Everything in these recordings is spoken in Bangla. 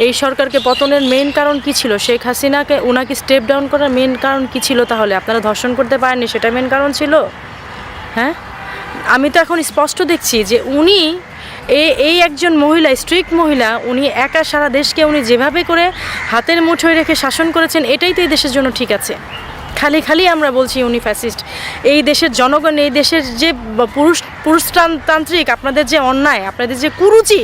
এই সরকারকে পতনের মেইন কারণ কি ছিল? শেখ হাসিনাকে ওনাকে স্টেপ ডাউন করার মেইন কারণ কি ছিল? তাহলে আপনারা ধর্ষণ করতে পারেননি, সেটা মেইন কারণ ছিল? হ্যাঁ, আমি তো এখন স্পষ্ট দেখছি যে উনি এই একজন মহিলা, স্ট্রিক্ট মহিলা, উনি একা সারা দেশকে উনি যেভাবে করে হাতের মুঠোয় রেখে শাসন করেছেন, এটাই তো এই দেশের জন্য ঠিক আছে। খালি আমরা বলছি উনি ফ্যাসিস্ট। এই দেশের জনগণ, এই দেশের যে পুরুষতান্ত্রিক আপনাদের যে অন্যায়, আপনাদের যে কুরুচি,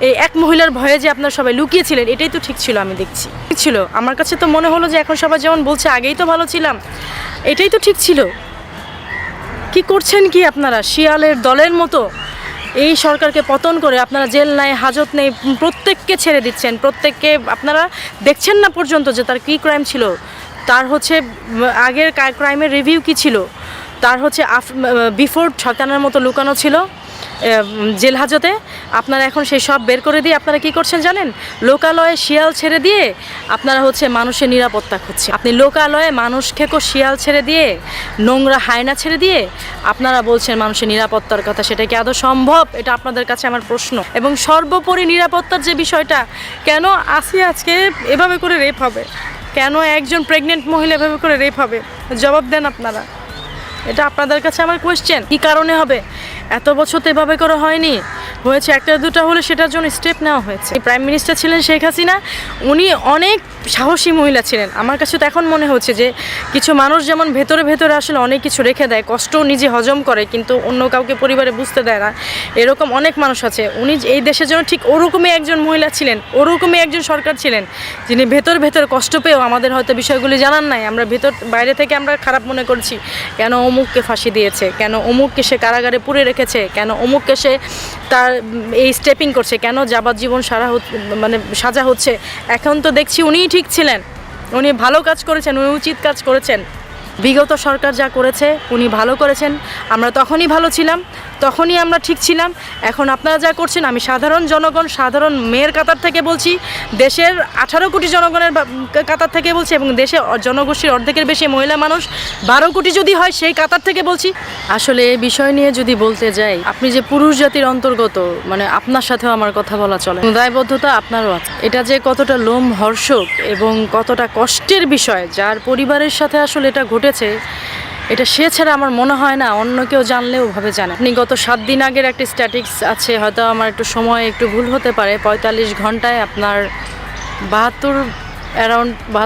এই এক মহিলার ভয়ে যে আপনারা সবাই লুকিয়েছিলেন, এটাই তো ঠিক ছিল। আমি দেখছি ঠিক ছিল। আমার কাছে তো মনে হলো যে এখন সবাই যেমন বলছে আগেই তো ভালো ছিলাম, এটাই তো ঠিক ছিল। কি করছেন কি আপনারা শিয়ালের দলের মতো? এই সরকারকে পতন করে আপনারা জেল নাই, হাজত নেই, প্রত্যেককে ছেড়ে দিচ্ছেন। প্রত্যেককে আপনারা দেখছেন না পর্যন্ত যে তার কী ক্রাইম ছিল, তার হচ্ছে আগের ক্রাইমের রিভিউ কী ছিল, তার হচ্ছে বিফোর শয়তানের মতো লুকানো ছিল জেল হাজতে। আপনারা এখন সেই সব বের করে দিয়ে আপনারা কি করছেন জানেন? লোকালয়ে শিয়াল ছেড়ে দিয়ে আপনারা হচ্ছে মানুষের নিরাপত্তা খুঁজছেন। আপনি লোকালয়ে মানুষ খেকো শিয়াল ছেড়ে দিয়ে, নোংরা হায়না ছেড়ে দিয়ে আপনারা বলছেন মানুষের নিরাপত্তার কথা। সেটা কি আদৌ সম্ভব? এটা আপনাদের কাছে আমার প্রশ্ন। এবং সর্বোপরি নিরাপত্তার যে বিষয়টা, কেন আসিয়া আজকে এভাবে করে রেপ হবে? কেন একজন প্রেগনেন্ট মহিলা এভাবে করে রেপ হবে? জবাব দেন আপনারা। এটা আপনাদের কাছে আমার কোয়েশ্চেন। কী কারণে হবে? এত বছর তো এভাবে করে হয়নি, হয়েছে একটা দুটা হলে সেটার জন্য স্টেপ নেওয়া হয়েছে। প্রাইম মিনিস্টার ছিলেন শেখ হাসিনা, উনি অনেক সাহসী মহিলা ছিলেন। আমার কাছে তো এখন মনে হচ্ছে যে কিছু মানুষ যেমন ভেতরে ভেতরে আসলে অনেক কিছু রেখে দেয়, কষ্টও নিজে হজম করে কিন্তু অন্য কাউকে পরিবারে বুঝতে দেয় না, এরকম অনেক মানুষ আছে। উনি এই দেশের জন্য ঠিক ওরকমই একজন মহিলা ছিলেন, ওরকমই একজন সরকার ছিলেন, যিনি ভেতর ভেতর কষ্ট পেয়েও আমাদের হয়তো বিষয়গুলি জানান নাই। আমরা বাইরে থেকে আমরা খারাপ মনে করছি, কেন অমুককে ফাঁসি দিয়েছে, কেন অমুককে সে কারাগারে পুরে রেখেছে, কেন অমুককে সে তার এই স্টেপিং করছে, কেন যাবজ্জীবন সাজা হচ্ছে। এখন তো দেখছি উনিই ঠিক ছিলেন, উনি ভালো কাজ করেছেন, উনি উচিত কাজ করেছেন। বিগত সরকার যা করেছে উনি ভালো করেছেন। আমরা তখনই ভালো ছিলাম, তখনই আমরা ঠিক ছিলাম। এখন আপনারা যা করছেন, আমি সাধারণ জনগণ, সাধারণ মেয়ের কাতার থেকে বলছি, দেশের 18 কোটি জনগণের কাতার থেকে বলছি, এবং দেশে জনগোষ্ঠীর অর্ধেকের বেশি মহিলা মানুষ 12 কোটি যদি হয় সেই কাতার থেকে বলছি। আসলে এই বিষয় নিয়ে যদি বলতে যাই, আপনি যে পুরুষ জাতির অন্তর্গত, আপনার সাথেও আমার কথা বলা চলে, দায়বদ্ধতা আপনারও আছে। এটা যে কতটা লোমহর্ষক এবং কতটা কষ্টের বিষয়, যার পরিবারের সাথে আসলে এটা ঘটেছে, এটা সে ছাড়া আমার মনে হয় না অন্য কেউ জানলেও ভাবে জানে। আপনি গত 7 দিন আগের একটা স্ট্যাটিক্স আছে, হয়তো আমার একটু সময় একটু ভুল হতে পারে, 45 ঘন্টায় আপনার 72 বা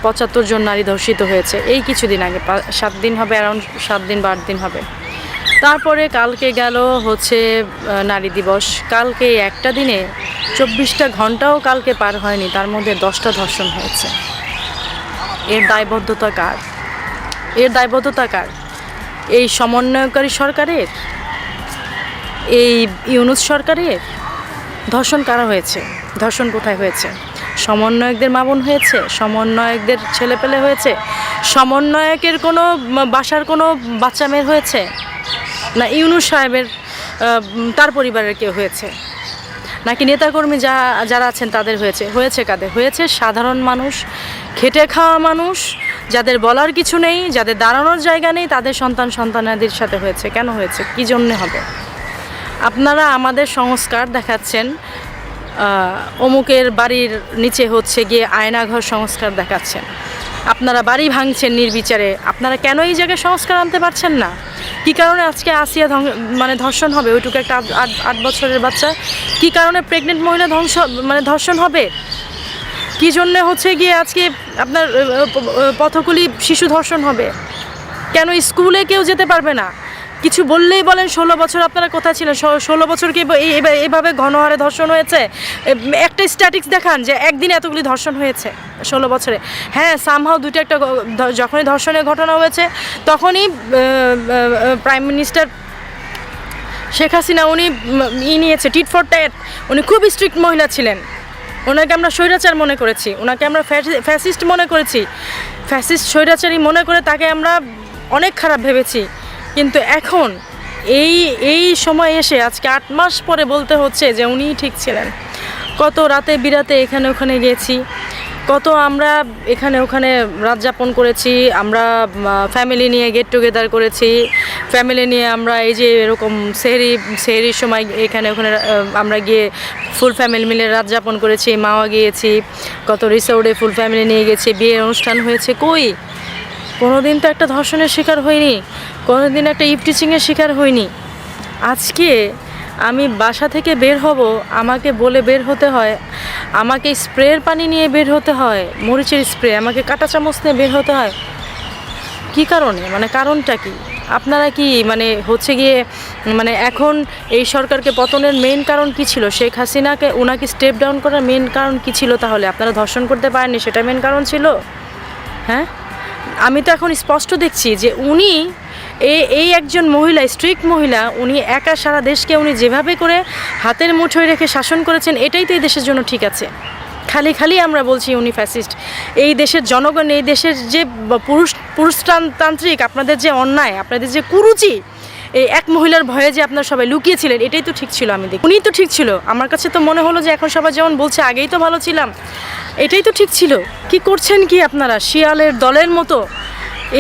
75 জন নারী ধর্ষিত হয়েছে। এই কিছুদিন আগে 7 দিন হবে, অ্যারাউন্ড 7 দিন বা 8 দিন হবে। তারপরে কালকে গেল হচ্ছে নারী দিবস। কালকে একটা দিনে 24টা ঘন্টাও কালকে পার হয়নি, তার মধ্যে 10টা ধর্ষণ হয়েছে। এর দায়বদ্ধতা কার? এই সমন্বয়কারী সরকারের, এই ইউনূস সরকারের? ধর্ষণ কারা হয়েছে? ধর্ষণ কোথায় হয়েছে? সমন্বয়কদের মা বোন হয়েছে? সমন্বয়কদের ছেলেপেলে হয়েছে? সমন্বয়কের কোনো বাসার কোনো বাচ্চা মেয়ের হয়েছে? না ইউনূস সাহেবের তার পরিবারের কেউ হয়েছে? নাকি নেতাকর্মী যারা আছেন তাদের হয়েছে কাদের? হয়েছে সাধারণ মানুষ, খেটে খাওয়া মানুষ, যাদের বলার কিছু নেই, যাদের দাঁড়ানোর জায়গা নেই, তাদের সন্তানাদের সাথে হয়েছে। কেন হয়েছে? কী জন্যে হবে? আপনারা আমাদের সংস্কার দেখাচ্ছেন, অমুকের বাড়ির নিচে হচ্ছে গিয়ে আয়নাঘর সংস্কার দেখাচ্ছেন। আপনারা বাড়ি ভাঙছেন নির্বিচারে। আপনারা কেন এই জায়গায় সংস্কার আনতে পারছেন না? কী কারণে আজকে আসিয়া ধর্ষণ হবে? ওইটুকু একটা 8 বছরের বাচ্চা। কী কারণে প্রেগনেন্ট মহিলা ধর্ষণ হবে? কী জন্যে হচ্ছে গিয়ে আজকে আপনার পথকুলি শিশু ধর্ষণ হবে? কেন স্কুলে কেউ যেতে পারবে না? কিছু বললেই বলেন 16 বছর আপনারা কোথায় ছিলেন? 16 বছর কি এভাবে ঘনহারে ধর্ষণ হয়েছে? একটা স্ট্যাটিক্স দেখান যে একদিন এতগুলি ধর্ষণ হয়েছে 16 বছরে। হ্যাঁ, সামহাও দুটো একটা যখনই ধর্ষণের ঘটনা হয়েছে তখনই প্রাইম মিনিস্টার শেখ হাসিনা উনি নিয়েছে টিট ফর ট্যাট। উনি খুব স্ট্রিক্ট মহিলা ছিলেন, ওনাকে আমরা স্বৈরাচার মনে করেছি, ওনাকে আমরা ফ্যাসিস্ট মনে করেছি, ফ্যাসিস্ট স্বৈরাচারী মনে করে তাকে আমরা অনেক খারাপ ভেবেছি। কিন্তু এখন এই সময় এসে আজকে 8 মাস পরে বলতে হচ্ছে যে উনিই ঠিক ছিলেন। কত রাতে বিরাতে এখানে ওখানে গেছি, কত আমরা এখানে ওখানে রাত যাপন করেছি, আমরা ফ্যামিলি নিয়ে গেট টুগেদার করেছি, ফ্যামিলি নিয়ে আমরা এই যে এরকম সেহরির সময় এখানে ওখানে আমরা গিয়ে ফুল ফ্যামিলি মিলে রাত যাপন করেছি, মাওয়া গিয়েছি, কত রিসোর্টে ফুল ফ্যামিলি নিয়ে গেছি, বিয়ের অনুষ্ঠান হয়েছে। কই কোনো দিন তো একটা ধর্ষণের শিকার হয়নি, কোনো দিন একটা ইভটিচিংয়ের শিকার হয়নি। আজকে আমি বাসা থেকে বের হব, আমাকে বলে বের হতে হয়, আমাকে স্প্রের পানি নিয়ে বের হতে হয়, মরিচের স্প্রে, আমাকে কাঁটা চামচ নিয়ে বের হতে হয়। কী কারণে, মানে কারণটা কি? আপনারা কি মানে হচ্ছে গিয়ে মানে এখন এই সরকারকে পতনের মেইন কারণ কী ছিল? শেখ হাসিনাকে ওনাকে স্টেপ ডাউন করার মেইন কারণ কী ছিল? তাহলে আপনারা ধর্ষণ করতে পারেননি, সেটা মেইন কারণ ছিল? হ্যাঁ, আমি তো এখন স্পষ্ট দেখছি যে উনি এই একজন মহিলা, স্ট্রিক্ট মহিলা, উনি একা সারা দেশকে উনি যেভাবে করে হাতের মুঠোয় রেখে শাসন করেছেন, এটাই তো এই দেশের জন্য ঠিক আছে। খালি আমরা বলছি উনি ফ্যাসিস্ট। এই দেশের জনগণ, এই দেশের যে পুরুষতান্ত্রিক আপনাদের যে অন্যায়, আপনাদের যে কুরুচি, এই এক মহিলার ভয়ে যে আপনারা সবাই লুকিয়েছিলেন, এটাই তো ঠিক ছিল। আমি দেখি উনিই তো ঠিক ছিল। আমার কাছে তো মনে হলো যে এখন সবাই যেমন বলছে আগেই তো ভালো ছিলাম, এটাই তো ঠিক ছিল। কি করছেন কি আপনারা শিয়ালের দলের মতো?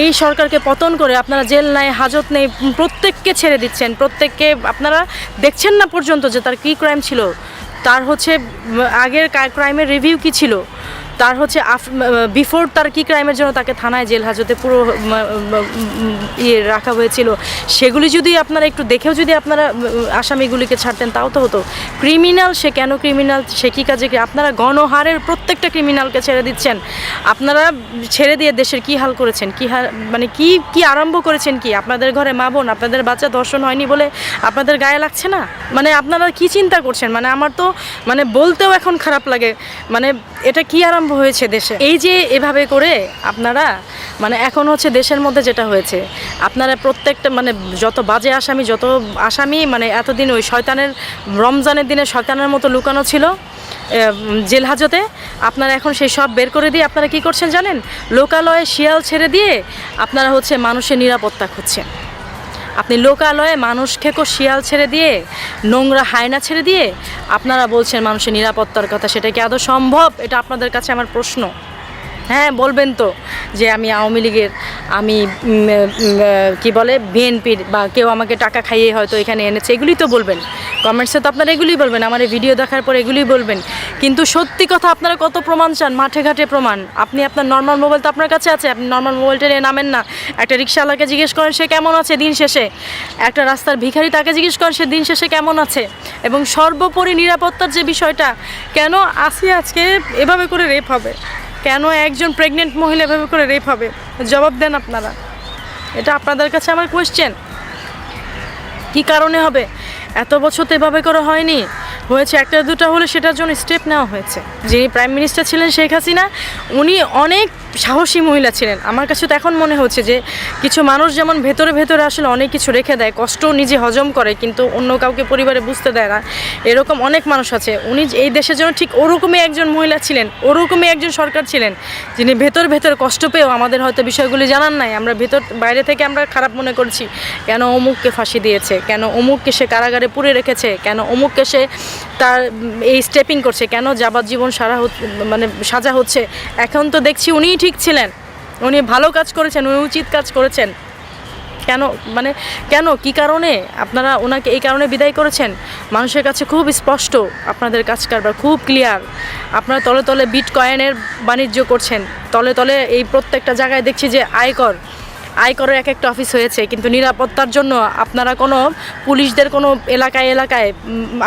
এই সরকারকে পতন করে আপনারা জেল নাই, হাজত নেই, প্রত্যেককে ছেড়ে দিচ্ছেন। প্রত্যেককে আপনারা দেখছেন না পর্যন্ত যে তার কী ক্রাইম ছিল, তার হচ্ছে আগের ক্রাইমের রিভিউ কী ছিল, তার হচ্ছে বিফোর তার কী ক্রাইমের জন্য তাকে থানায় জেল হাজতে পুরো ইয়ে রাখা হয়েছিল, সেগুলি যদি আপনারা একটু দেখেও যদি আপনারা আসামিগুলিকে ছাড়তেন তাও তো হতো। ক্রিমিনাল সে কেন ক্রিমিনাল, সে কী কাজে, আপনারা গণহারের প্রত্যেকটা ক্রিমিনালকে ছেড়ে দিচ্ছেন। আপনারা ছেড়ে দিয়ে দেশের কী হাল করেছেন, কী হাল মানে কি আরম্ভ করেছেন কি? আপনাদের ঘরে মা বোন, আপনাদের বাচ্চা ধর্ষণ হয়নি বলে আপনাদের গায়ে লাগছে না? মানে আপনারা কি চিন্তা করছেন? মানে আমার তো মানে বলতেও এখন খারাপ লাগে, মানে এটা কি আরম্ভ হয়েছে দেশে? এই যে এভাবে করে আপনারা মানে এখন হচ্ছে দেশের মধ্যে যেটা হয়েছে, আপনারা প্রত্যেকটা মানে যত বাজে আসামি মানে এতদিন ওই শয়তানের রমজানের দিনে শয়তানের মতো লুকানো ছিল জেল হাজতে, আপনারা এখন সেই সব বের করে দিয়ে আপনারা কি করছেন জানেন? লোকালয়ে শিয়াল ছেড়ে দিয়ে আপনারা হচ্ছে মানুষের নিরাপত্তা খুঁজছেন। আপনি লোকালয়ে মানুষ খেকো শিয়াল ছেড়ে দিয়ে, নোংরা হায়না ছেড়ে দিয়ে আপনারা বলছেন মানুষের নিরাপত্তার কথা। সেটা কি আদৌ সম্ভব? এটা আপনাদের কাছে আমার প্রশ্ন। হ্যাঁ, বলবেন তো যে আমি আওয়ামী লীগের, আমি কি বলে বিএনপির, বা কেউ আমাকে টাকা খাইয়ে হয়তো এখানে এনেছে, এগুলি তো বলবেন কমেন্টসে, তো আপনারা এগুলিই বলবেন, আমার এই ভিডিও দেখার পর এগুলিই বলবেন। কিন্তু সত্যি কথা আপনারা কত প্রমাণ চান? মাঠে ঘাটে প্রমাণ। আপনি আপনার নর্মাল মোবাইল তো আপনার কাছে আছে, আপনি নর্মাল মোবাইলটা নিয়ে নামেন না। একটা রিক্সাওয়ালাকে জিজ্ঞেস করেন সে কেমন আছে দিন শেষে, একটা রাস্তার ভিখারি তাকে জিজ্ঞেস করেন সে দিন শেষে কেমন আছে। এবং সর্বোপরি নিরাপত্তার যে বিষয়টা, কেন আসি আজকে এভাবে করে রেপ হবে, কেন একজন প্রেগনেন্ট মহিলা এভাবে করে রেপ হবে? জবাব দেন আপনারা। এটা আপনাদের কাছে আমার কোয়েশ্চেন। কী কারণে হবে? এত বছর তো এভাবে করে হয়নি, হয়েছে একটা দুটা হলে সেটার জন্য স্টেপ নেওয়া হয়েছে। যিনি প্রাইম মিনিস্টার ছিলেন শেখ হাসিনা, উনি অনেক সাহসী মহিলা ছিলেন। আমার কাছে তো এখন মনে হচ্ছে যে কিছু মানুষ যেমন ভেতরে আসলে অনেক কিছু রেখে দেয়, কষ্টও নিজে হজম করে কিন্তু অন্য কাউকে পরিবারে বুঝতে দেয় না, এরকম অনেক মানুষ আছে। উনি এই দেশের জন্য ঠিক ওরকমই একজন মহিলা ছিলেন, ওরকমই একজন সরকার ছিলেন, যিনি ভেতর কষ্ট পেয়েও আমাদের হয়তো বিষয়গুলি জানান নাই। আমরা বাইরে থেকে আমরা খারাপ মনে করছি, কেন অমুককে ফাঁসি দিয়েছে, কেন অমুককে সে কারাগারে পুরে রেখেছে, কেন অমুককে সে তার এই স্টেপিং করছে, কেন যাবজ্জীবন মানে সাজা হচ্ছে। এখন তো দেখছি উনিই ঠিক ছিলেন, উনি ভালো কাজ করেছেন, উনি উচিত কাজ করেছেন। কেন কী কারণে আপনারা ওনাকে এই কারণে বিদায় করেছেন? মানুষের কাছে খুব স্পষ্ট, আপনাদের কাজ কারবার খুব ক্লিয়ার। আপনারা তলে তলে বিটকয়েনের বাণিজ্য করছেন, তলে এই প্রত্যেকটা জায়গায় দেখছি যে আয়করের এক একটা অফিস হয়েছে, কিন্তু নিরাপত্তার জন্য আপনারা কোনো পুলিশদের কোনো এলাকায়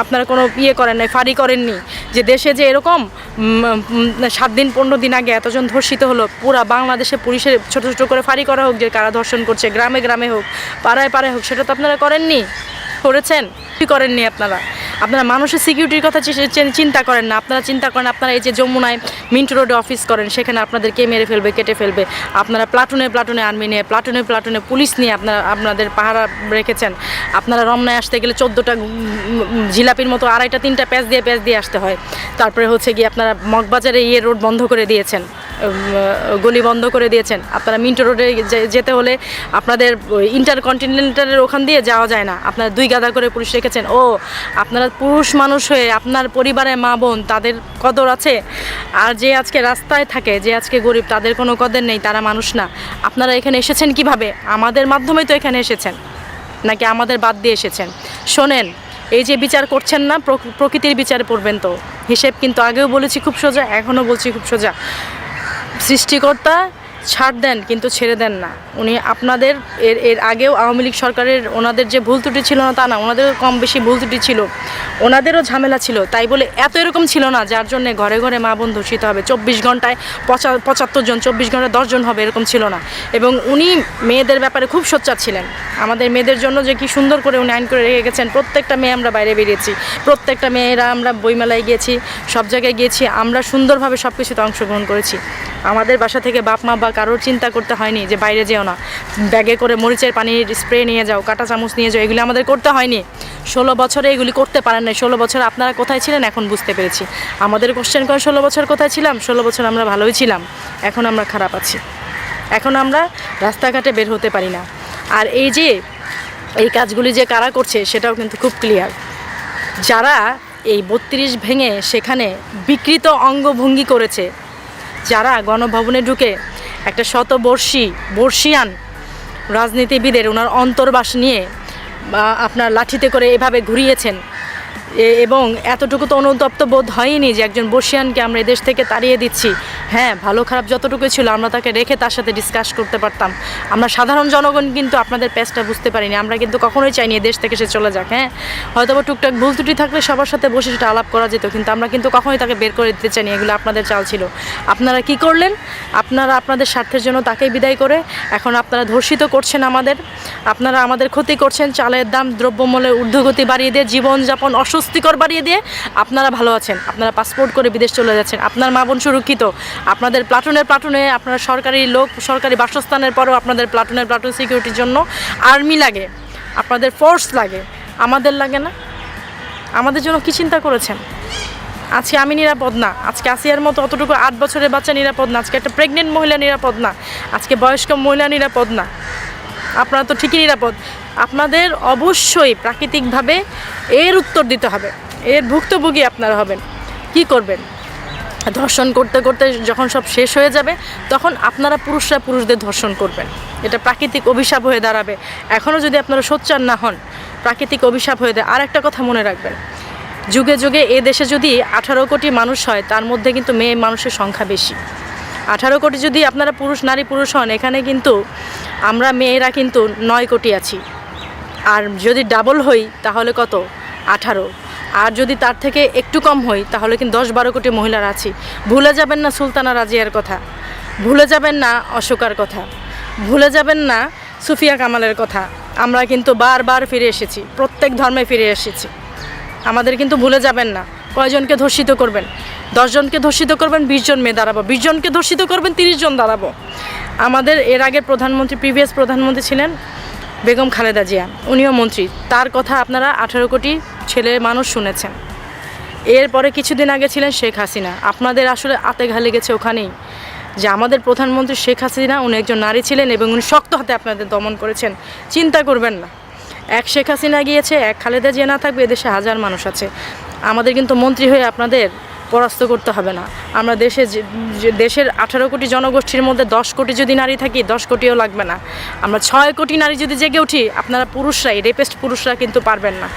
আপনারা কোনো করেন নাই, ফাঁড়ি করেননি। যে দেশে যে এরকম 7 দিন 15 দিন আগে এতজন ধর্ষিত হলো, পুরা বাংলাদেশে পুলিশের ছোট করে ফাঁড়ি করা হোক, যে কারা ধর্ষণ করছে, গ্রামে হোক, পাড়ায় হোক, সেটা তো আপনারা করেননি। করেছেন? করেননি। আপনারা মানুষের সিকিউরিটির কথা চিন্তা করেন না। আপনারা চিন্তা করেন আপনারা এই যে যমুনায় মিন্টু রোডে অফিস করেন, সেখানে আপনাদেরকে মেরে ফেলবে, কেটে ফেলবে। আপনারা প্লাটুনে আর্মি নিয়ে, প্লাটুনে পুলিশ নিয়ে আপনাদের পাহারা রেখেছেন। আপনারা রমনায় আসতে গেলে 14টা জিলাপির মতো 2.5-3টা প্যাচ দিয়ে আসতে হয়। তারপরে হচ্ছে গিয়ে আপনারা মগবাজারে রোড বন্ধ করে দিয়েছেন। গলি বন্ধ করে দিয়েছেন। আপনারা মিন্টো রোডে যেতে হলে আপনাদের ইন্টারকন্টিনেন্টালের ওখান দিয়ে যাওয়া যায় না, আপনারা 2 গাদা করে পুলিশ রেখেছেন। ও আপনারা পুরুষ মানুষ হয়ে আপনার পরিবারে মা বোন তাদের কদর আছে, আর যে আজকে রাস্তায় থাকে, যে আজকে গরিব, তাদের কোনো কদর নেই, তারা মানুষ না। আপনারা এখানে এসেছেন কিভাবে? আমাদের মাধ্যমেই তো এখানে এসেছেন, নাকি আমাদের বাদ দিয়ে এসেছেন? শোনেন, এই যে বিচার করছেন না, প্রকৃতির বিচার করবেন তো। হিসেব কিন্তু আগেও বলেছি খুব সোজা, এখনও বলছি খুব সোজা। সৃষ্টিকর্তা ছাড় দেন কিন্তু ছেড়ে দেন না। উনি আপনাদের এর আগেও আওয়ামী লীগ সরকারের ওনাদের যে ভুল ত্রুটি ছিল না তা না, ওনাদেরও কম বেশি ভুল ত্রুটি ছিল, ওনাদেরও ঝামেলা ছিল, তাই বলে এত এরকম ছিল না যার জন্যে ঘরে ঘরে মা বোন ধর্ষিত হবে। 24 ঘন্টায় 75 জন, 24 ঘন্টায় 10 জন হবে, এরকম ছিল না। এবং উনি মেয়েদের ব্যাপারে খুব সোচ্চার ছিলেন। আমাদের মেয়েদের জন্য যে কি সুন্দর করে উনি আইন করে রেখে গেছেন। প্রত্যেকটা মেয়ে আমরা বাইরে বেরিয়েছি, প্রত্যেকটা মেয়েরা আমরা বইমেলায় গিয়েছি, সব জায়গায় গিয়েছি, আমরা সুন্দরভাবে সব কিছুতে অংশগ্রহণ করেছি। আমাদের বাসা থেকে বাপ মা বা কারোর চিন্তা করতে হয়নি যে বাইরে যেও না, ব্যাগে করে মরিচের পানির স্প্রে নিয়ে যাও, কাঁটা চামচ নিয়ে যাও, এগুলি আমাদের করতে হয়নি। 16 বছরে এগুলি করতে পারেন না। 16 বছর আপনারা কোথায় ছিলেন এখন বুঝতে পেরেছি। আমাদের কোশ্চেন করে 16 বছর কোথায় ছিলাম? 16 বছর আমরা ভালোই ছিলাম, এখন আমরা খারাপ আছি, এখন আমরা রাস্তাঘাটে বের হতে পারি না। আর এই যে এই কাজগুলি যে কারা করছে সেটাও কিন্তু খুব ক্লিয়ার। যারা এই 32 ভেঙে সেখানে বিকৃত অঙ্গভঙ্গি করেছে, যারা গণভবনে ঢুকে একটা বর্ষিয়ান রাজনীতিবিদের ওনার অন্তর্বাস নিয়ে আপনার লাঠিতে করে এভাবে ঘুরিয়েছেন, এবং এতটুকু তো অনুতপ্ত বোধ হয়নি যে একজন বর্ষিয়ানকে আমরা এদেশ থেকে তাড়িয়ে দিচ্ছি। হ্যাঁ, ভালো খারাপ যতটুকু ছিল আমরা তাকে রেখে তার সাথে ডিসকাস করতে পারতাম। আমরা সাধারণ জনগণ কিন্তু আপনাদের প্যাচটা বুঝতে পারিনি। আমরা কিন্তু কখনোই চাইনি এদেশ থেকে সে চলে যাক। হ্যাঁ, হয়তো বা টুকটাক ভুল ত্রুটি থাকলে সবার সাথে বসে সেটা আলাপ করা যেত, কিন্তু আমরা কিন্তু কখনোই তাকে বের করে দিতে চাইনি। এগুলো আপনাদের চাল ছিল। আপনারা কি করলেন? আপনারা আপনাদের স্বার্থের জন্য তাকেই বিদায় করে এখন আপনারা ধর্ষিত করছেন আমাদের, আপনারা আমাদের ক্ষতি করছেন। চালের দাম, দ্রব্যমূল্যের ঊর্ধ্বগতি বাড়িয়ে দিয়ে, জীবনযাপন অস্বস্তিকর বাড়িয়ে দিয়ে আপনারা ভালো আছেন। আপনারা পাসপোর্ট করে বিদেশ চলে যাচ্ছেন, আপনার মা বোন সুরক্ষিত। আপনাদের প্লাটুনে আপনারা সরকারি লোক, সরকারি বাসস্থানের পরেও আপনাদের প্লাটুন সিকিউরিটির জন্য আর্মি লাগে, আপনাদের ফোর্স লাগে, আমাদের লাগে না? আমাদের জন্য কি চিন্তা করেছেন? আজকে আমি নিরাপদ না, আজকে আসিয়ার মতো অতটুকু 8 বছরের বাচ্চা নিরাপদ না, আজকে একটা প্রেগনেন্ট মহিলা নিরাপদ না, আজকে বয়স্ক মহিলা নিরাপদ না। আপনারা তো ঠিকই নিরাপদ। আপনাদের অবশ্যই প্রাকৃতিকভাবে এর উত্তর দিতে হবে, এর ভুক্তভোগী আপনারা হবেন। কি করবেন? ধর্ষণ করতে করতে যখন সব শেষ হয়ে যাবে তখন আপনারা পুরুষরা পুরুষদের ধর্ষণ করবেন। এটা প্রাকৃতিক অভিশাপ হয়ে দাঁড়াবে। এখনও যদি আপনারা সোচ্চার না হন, প্রাকৃতিক অভিশাপ হয়ে দেয়। আর একটা কথা মনে রাখবেন, যুগে যুগে এ দেশে যদি 18 কোটি মানুষ হয়, তার মধ্যে কিন্তু মেয়ে মানুষের সংখ্যা বেশি। 18 কোটি যদি আপনারা নারী পুরুষ হন, এখানে কিন্তু আমরা মেয়েরা কিন্তু 9 কোটি আছি। আর যদি ডাবল হই তাহলে কত? 18। আর যদি তার থেকে একটু কম হই তাহলে কিন্তু 10-12 কোটি মহিলার আছি। ভুলে যাবেন না সুলতানা রাজিয়ার কথা, ভুলে যাবেন না অশোকার কথা, ভুলে যাবেন না সুফিয়া কামালের কথা। আমরা কিন্তু বারবার ফিরে এসেছি, প্রত্যেক ধর্মে ফিরে এসেছি। আমাদের কিন্তু ভুলে যাবেন না। কয়জনকে ধর্ষিত করবেন? 10 জনকে ধর্ষিত করবেন, 20 জন মেয়ে দাঁড়াবো। 20 জনকে ধর্ষিত করবেন, 30 জন দাঁড়াবো। আমাদের এর আগের প্রিভিয়াস প্রধানমন্ত্রী ছিলেন বেগম খালেদা জিয়া, উনিও মন্ত্রী। তার কথা আপনারা 18 কোটি ছেলে মানুষ শুনেছেন। এরপরে কিছুদিন আগে ছিলেন শেখ হাসিনা। আপনাদের আসলে আতে ঘা লেগেছে ওখানেই যে আমাদের প্রধানমন্ত্রী শেখ হাসিনা, উনি একজন নারী ছিলেন এবং উনি শক্ত হাতে আপনাদের দমন করেছেন। চিন্তা করবেন না, এক শেখ হাসিনা গিয়েছে, এক খালেদা জিয়া না থাকবে, এদেশে হাজার মানুষ আছে। আমাদের কিন্তু মন্ত্রী হয়ে আপনাদের পরাস্ত করতে হবে না। আমরা দেশের 18 কোটি জনগোষ্ঠীর মধ্যে 10 কোটি যদি নারী থাকি, 10 কোটিও লাগবে না। আমরা 6 কোটি নারী যদি জেগে উঠি, আপনারা পুরুষরাই, রেপেস্ট পুরুষরা কিন্তু পারবেন না।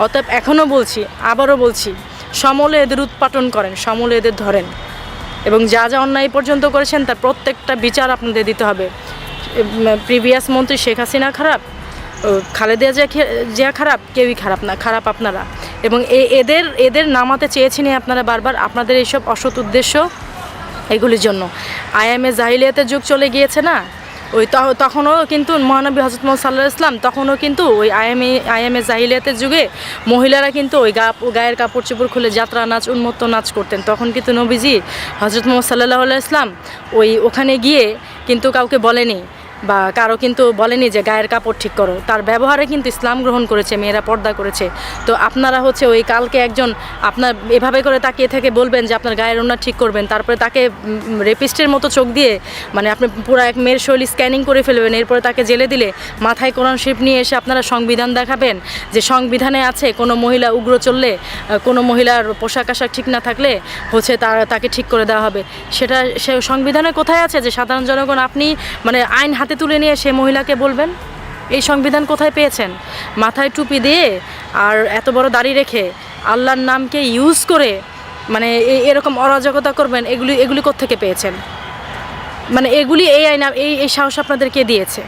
অতএব এখনও বলছি, আবারও বলছি, সমূলে এদের উৎপাটন করেন, সমূলে এদের ধরেন, এবং যা যা অন্যায় পর্যন্ত করেছেন তার প্রত্যেকটা বিচার আপনাদের দিতে হবে। প্রিভিয়াস মন্ত্রী শেখ হাসিনা খারাপ, খালেদা জিয়া খারাপ, কেউই খারাপ না, খারাপ আপনারা। এবং এদের নামাতে চেয়েছেন আপনারা বারবার, আপনাদের এইসব অসৎ উদ্দেশ্য এগুলির জন্য। আইএমএ জাহিলিয়াতের যুগ চলে গিয়েছে না, ওই তখনও কিন্তু মহানবী হযরত মুহাম্মদ সাল্লাল্লাহু আলাইহি ওয়াসাল্লাম তখনও কিন্তু ওই আইএমএ জাহিলিয়াতের যুগে মহিলারা কিন্তু ওই গায়ের কাপড় চোপড় খুলে যাত্রা নাচ, উন্মত্ত নাচ করতেন। তখন কিন্তু নবীজি হযরত মুহাম্মদ সাল্লাল্লাহু আলাইহি ওয়াসাল্লাম ওখানে গিয়ে কিন্তু কাউকে বলেনি বা কারো কিন্তু বলেনি যে গায়ের কাপড় ঠিক করো। তার ব্যবহারে কিন্তু ইসলাম গ্রহণ করেছে, মেয়েরা পর্দা করেছে। তো আপনারা হচ্ছে ওই কালকে একজন আপনার এভাবে করে তাকিয়ে থেকে বলবেন যে আপনার গায়ের ওড়না ঠিক করবেন, তারপরে তাকে রেপিস্টের মতো চোখ দিয়ে মানে আপনি পুরো এক মেয়ের শৈলী স্ক্যানিং করে ফেলবেন, এরপরে তাকে জেলে দিলে মাথায় কোরআন শরীফ নিয়ে এসে আপনারা সংবিধান দেখাবেন যে সংবিধানে আছে কোনো মহিলা উগ্র চললে, কোনো মহিলার পোশাক আশাক ঠিক না থাকলে হচ্ছে তাকে ঠিক করে দেওয়া হবে। সেটা সে সংবিধানে কোথায় আছে যে সাধারণ জনগণ আপনি মানে আইন হাতে তুলে নিয়ে সে মহিলাকে বলবেন? এই সংবিধান কোথায় পেয়েছেন? মাথায় টুপি দিয়ে আর এত বড় দাড়ি রেখে আল্লাহর নামকে ইউজ করে মানে এরকম অরাজকতা করবেন, এগুলি কোত্থেকে পেয়েছেন? মানে এই আইন এই সাহস আপনাদেরকে দিয়েছে?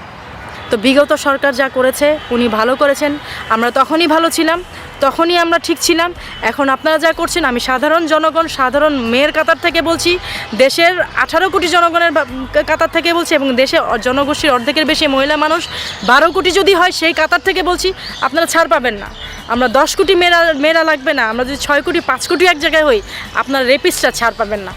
তো বিগত সরকার যা করেছে উনি ভালো করেছেন, আমরা তখনই ভালো ছিলাম, তখনই আমরা ঠিক ছিলাম। এখন আপনারা যা করছেন, আমি সাধারণ জনগণ, সাধারণ মেয়ের কাতার থেকে বলছি, দেশের 18 কোটি জনগণের কাতার থেকে বলছি, এবং দেশে জনগোষ্ঠীর অর্ধেকের বেশি মহিলা মানুষ 12 কোটি যদি হয় সেই কাতার থেকে বলছি, আপনারা ছাড় পাবেন না। আমরা 10 কোটি মেয়েরা লাগবে না, আমরা যদি 6 কোটি 5 কোটি এক জায়গায় হই, আপনারা রেপিস্টরা ছাড় পাবেন না।